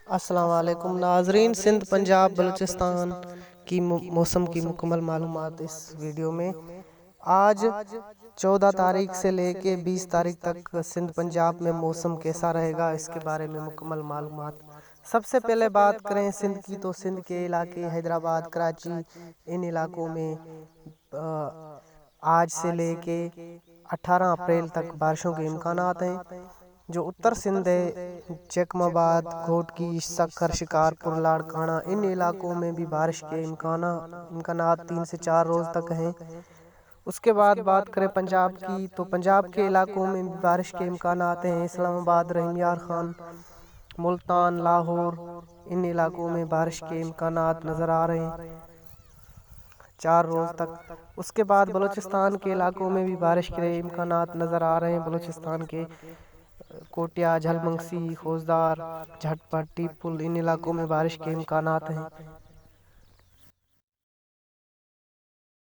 السلام علیکم ناظرین، سندھ پنجاب بلوچستان کی موسم کی مکمل معلومات اس ویڈیو میں۔ آج 14 تاریخ سے لے کے 20 تاریخ تک سندھ پنجاب میں موسم کیسا رہے گا، اس کے بارے میں مکمل معلومات۔ سب سے پہلے بات کریں سندھ کی، تو سندھ کے علاقے حیدرآباد، کراچی، ان علاقوں میں آج سے لے کے 18 اپریل تک بارشوں کے امکانات ہیں۔ جو اتر سندھ ہے، چکم آباد، گھوٹکی، سکھر، شکارپور، لاڑکانہ، ان علاقوں میں بھی بارش کے امکانات 3 سے 4 روز تک ہیں۔ اس کے بعد بات کریں پنجاب کی، تو پنجاب کے علاقوں میں بھی بارش کے امکانات ہیں۔ اسلام آباد، رحیم یار خان، ملتان، لاہور، ان علاقوں میں بارش کے امکانات نظر آ رہے ہیں 4 روز تک۔ اس کے بعد بلوچستان کے علاقوں میں بھی بارش کے امکانات نظر آ رہے ہیں۔ بلوچستان کے کوٹیا، جھل منگسی، خوزدار، جھٹ پٹ، ٹیپل، ان علاقوں میں بارش کے امکانات ہیں۔